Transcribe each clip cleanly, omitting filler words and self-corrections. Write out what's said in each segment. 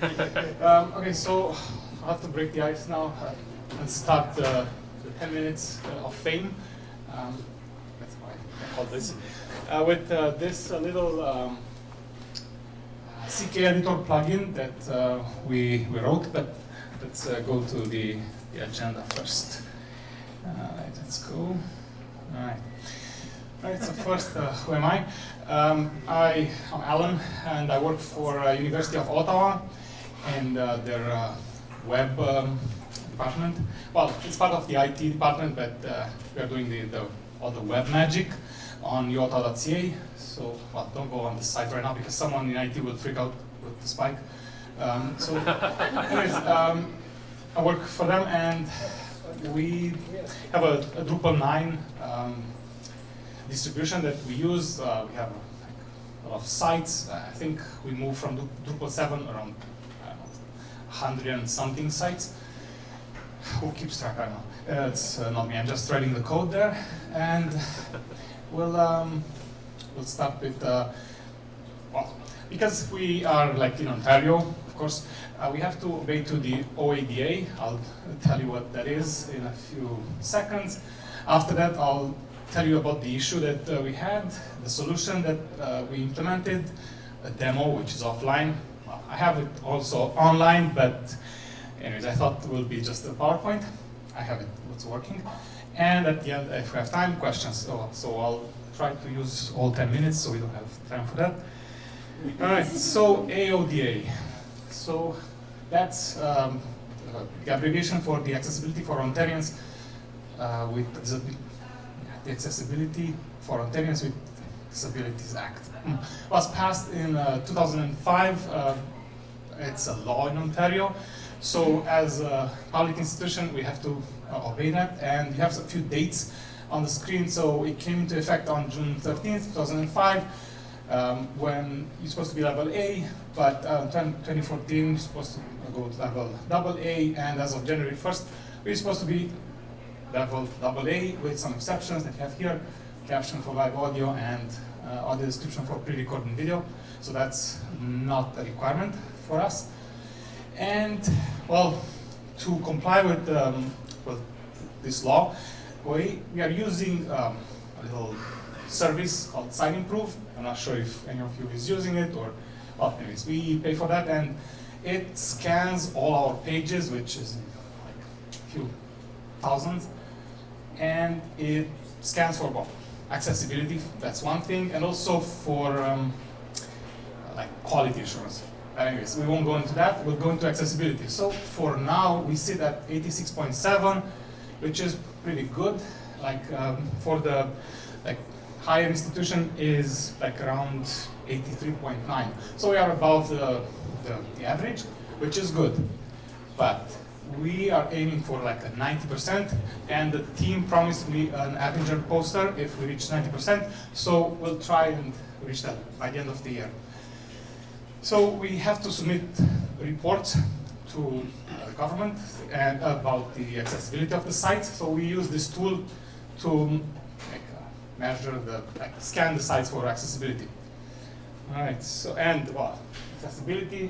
Okay, so I have to break the ice now and start the 10 minutes of fame. That's why I call this. With this little CKEditor plugin that we wrote, but let's go to the agenda first. Let's go. All right, so first, who am I? I'm Alin, and I work for Univeristy of Ottawa and their web department. Well, it's part of the IT department, but we are doing all the web magic on uottawa.ca. So, well, don't go on the site right now because someone in IT will freak out with the spike. Anyways, I work for them, and we have a Drupal 9 distribution that we use. We have a lot of sites. I think we moved from Drupal 7 around 100 and something sites. Who keeps track? I don't know. It's not me. I'm just writing the code there, and we'll start with well, because we are like in Ontario, of course. We have to obey to the OADA. I'll tell you what that is in a few seconds. After that, I'll tell you about the issue that we had, the solution that we implemented, a demo which is offline. Well, I have it also online, but anyways, I thought it will be just a PowerPoint. I have it, it's working. And at the end, if we have time, questions. So I'll try to use all 10 minutes so we don't have time for that. All right, so AODA. So that's the abbreviation for the Accessibility for Ontarians with the Accessibility for Ontarians with Disabilities Act. It was passed in 2005. It's a law in Ontario. So as a public institution, we have to obey that. And you have a few dates on the screen. So it came into effect on June 13th, 2005, when you're supposed to be level A, but 2014, you're supposed to go to level AA. And as of January 1st, we're supposed to be level AA with some exceptions that you have here, caption for live audio and audio description for pre-recorded video. So that's not a requirement for us. And well, to comply with this law, we are using a little service called SiteImprove. I'm not sure if any of you is using it, or well, anyways, we pay for that, and it scans all our pages, which is like a few thousands, and it scans for well, accessibility. That's one thing, and also for like quality assurance. Anyways, we won't go into that. We'll go into accessibility. So for now, we sit at 86.7, which is pretty good. Like for the higher institution is like around 83.9. So we are above the average, which is good. But we are aiming for like a 90%, and the team promised me an Avenger poster if we reach 90%. So we'll try and reach that by the end of the year. So we have to submit reports to the government and about the accessibility of the site. So we use this tool to measure scan the sites for accessibility. All right. So well, accessibility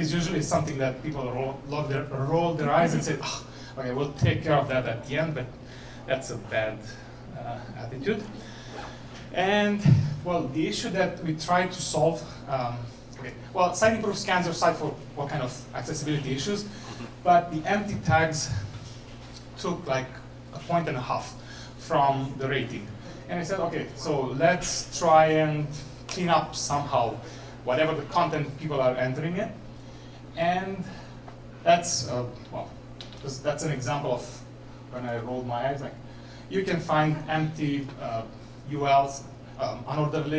is usually something that people roll their eyes and say, oh, okay, we'll take care of that at the end, but that's a bad attitude. And well, the issue that we try to solve. Okay. Well, SiteImprove scans your site for what kind of accessibility issues, but the empty tags took like 1.5 points from the rating. And I said, okay, so let's try and clean up somehow whatever the content people are entering in. And that's, well, that's an example of when I rolled my eyes. Like, you can find empty ULs, unordered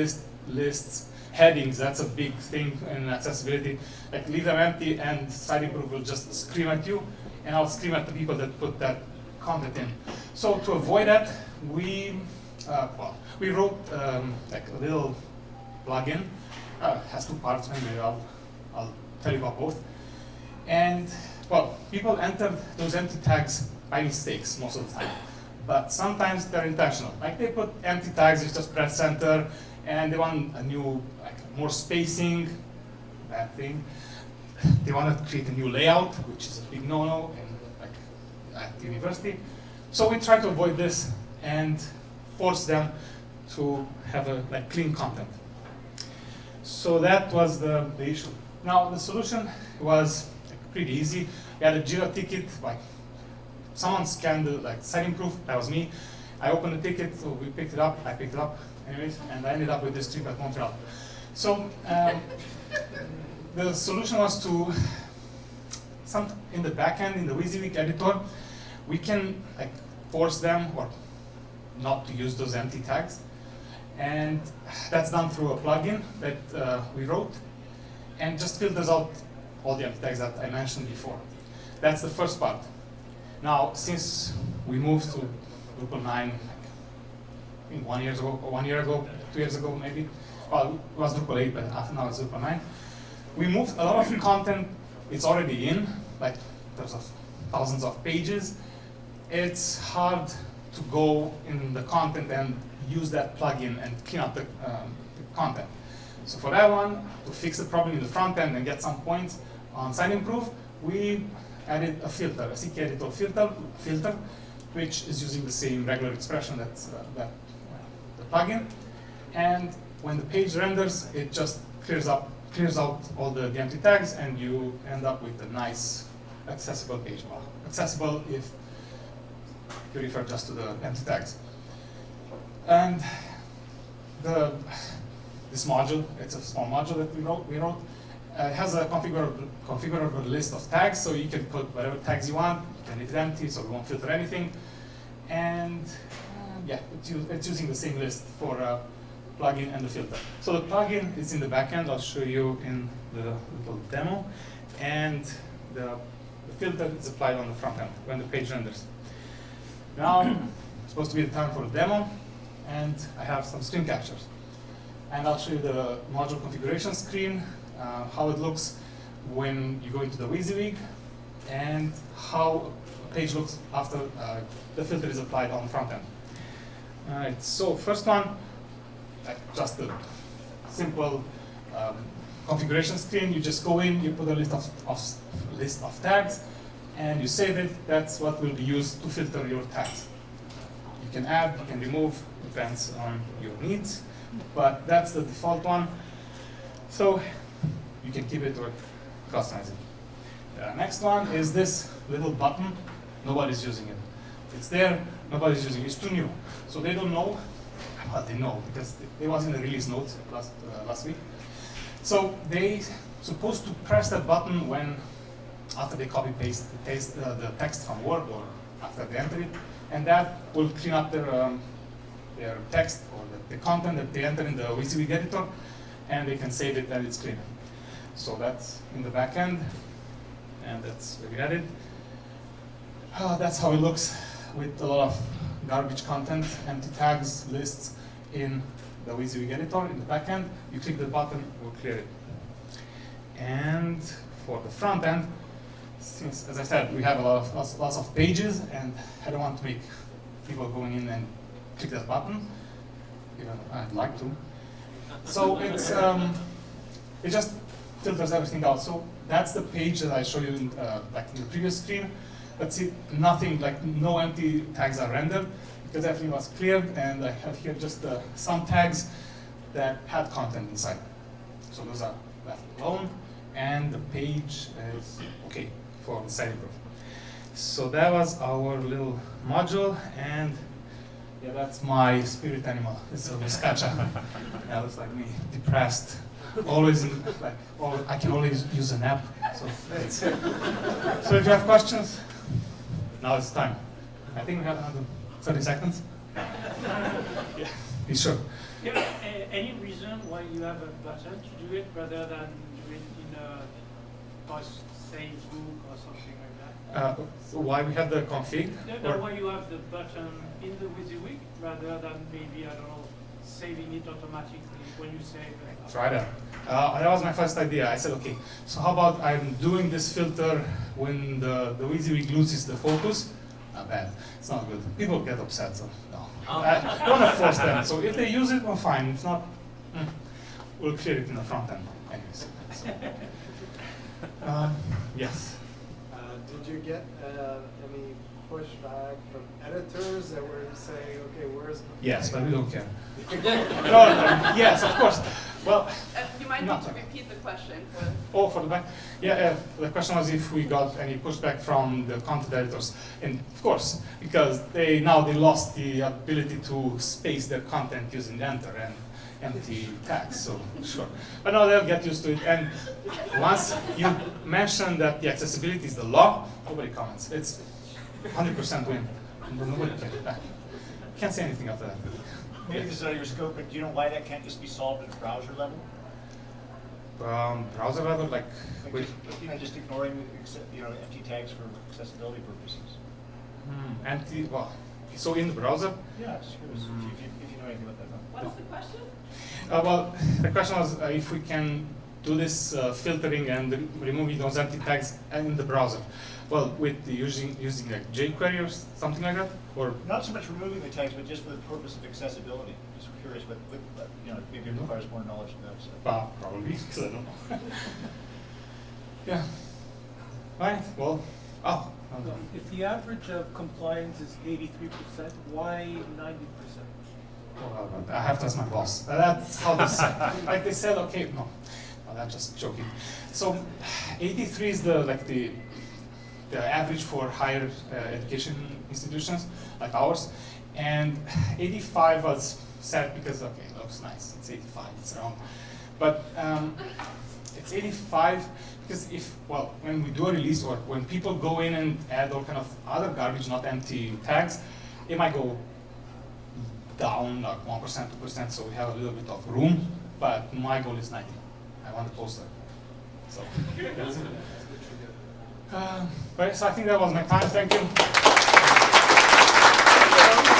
lists, headings. That's a big thing in accessibility. Like, leave them empty and SiteImprove will just scream at you, and I'll scream at the people that put that content in. So to avoid that, we wrote like a little plugin. Has two parts. Maybe I'll tell you about both. And well, people enter those empty tags by mistakes most of the time, but sometimes they're intentional. Like, they put empty tags, you just press enter, and they want a new, like, more spacing. Bad thing. they want to create a new layout, which is a big no-no at the university. So we try to avoid this and force them to have a clean content. So that was the issue. Now the solution was pretty easy. We had a Jira ticket, someone scanned the site improve, that was me. I opened the ticket, so we picked it up, I picked it up, anyways, and I ended up with this trip at Montreal. So the solution was to, in the backend, in the WYSIWYG editor, we can force them or not to use those empty tags. And that's done through a plugin that we wrote, and just filters out all the empty tags that I mentioned before. That's the first part. Now, since we moved to Drupal 9, I think 1 year ago, 2 years ago maybe, well, it was Drupal 8, but now it's Drupal 9. We moved a lot of content, it's already in, there's thousands of pages. It's hard to go in the content and use that plugin and clean up the content. So for that one, to fix the problem in the front end and get some points on site improve, we added a filter, a CKEditor filter, which is using the same regular expression that's the plugin. And when the page renders, it just clears out all the empty tags, and you end up with a nice accessible page. Well, accessible if you refer just to the empty tags. And this module, it's a small module that we wrote. It has a configurable list of tags, so you can put whatever tags you want. You can leave it empty, so we won't filter anything. And yeah, it's using the same list for plugin and the filter. So the plugin is in the backend. I'll show you in the little demo. And the filter is applied on the front end when the page renders. Now, it's supposed to be the time for the demo, and I have some screen captures. And I'll show you the module configuration screen, how it looks when you go into the WYSIWYG, and how a page looks after the filter is applied on the front end. All right, so first one, just a simple configuration screen. You just go in, you put a list of tags, and you save it. That's what will be used to filter your tags. You can add, you can remove, depends on your needs, but that's the default one. So you can keep it or customize it. The next one is this little button. Nobody's using it. It's there, nobody's using it. It's too new. So they don't know. Well, they know because it was in the release notes last week. So they supposed to press that button when after they copy paste the text from Word or after they enter it, and that will clean up their text or the content that they enter in the WYSIWYG editor, and they can save it and it's clean. So that's in the back end, and that's where we had it. That's how it looks with a lot of garbage content, empty tags, lists in the WYSIWYG editor in the back end. You click the button, it will clear it. And for the front end, since, as I said, we have lots of pages, and I don't want to make people going in and click that button, even I'd like to. So it's it just filters everything out. So that's the page that I showed you in, like in the previous screen. But see, nothing, like no empty tags are rendered because everything was cleared, and I have here just some tags that had content inside. So those are left alone, and the page is okay for the site improve. So that was our little module, and yeah, that's my spirit animal. It's a Muscacha. Yeah, looks like me, depressed. Always, I can always use an app. So that's it. So if you have questions, now it's time. I think we have another 30 seconds. Yeah, be sure. Yeah, any reason why you have a button to do it rather than do it in a post Facebook or something like that? So why we have the config? No, why you have the button in the WYSIWYG rather than maybe, I don't know, saving it automatically when you save it? Try that. That was my first idea. I said, okay, so how about I'm doing this filter when the WYSIWYG loses the focus? Not bad. It's not good. People get upset, so no. I don't want to force them. So if they use it, well, fine. If not, we'll clear it in the front end. Anyways. So. Yes. Did you get any pushback from editors that were saying, okay, where's... Yes, but we don't care. No, yes, of course. Well, You might need to repeat the question. for the back. Yeah, the question was if we got any pushback from the content editors, and of course, because they lost the ability to space their content using enter and empty tags. So sure, but no, they'll get used to it. And once you mention that the accessibility is the law, nobody comments. It's 100% win. Nobody cares. Can't say anything after that. Maybe this is out of your scope, but do you know why that can't just be solved at a browser level? Browser level, like Like just ignoring empty tags for accessibility purposes. empty. Well, so in the browser. Yeah, just curious if you know anything about that. What was the question? Well, the question was if we can do this filtering and removing those empty tags in the browser. Well, with the using like jQuery or something like that, or Not so much removing the tags, but just for the purpose of accessibility. Just curious, but maybe it requires more knowledge than that. So. probably because I don't know. Yeah. Right. Well. Oh. If the average of compliance is 83%, why 90%? Well, I have to ask my boss. That's how they said. Like they said, okay, no, that's just joking. So, 83 is the average for higher education institutions like ours, and 85 was set because okay, it looks nice. It's 85. It's round, but it's 85 because when we do a release or when people go in and add all kind of other garbage, not empty tags, it might go down like 1%, 2%, so we have a little bit of room, but my goal is 90. I want a poster. So that's it. Right, so I think that was my time. Thank you.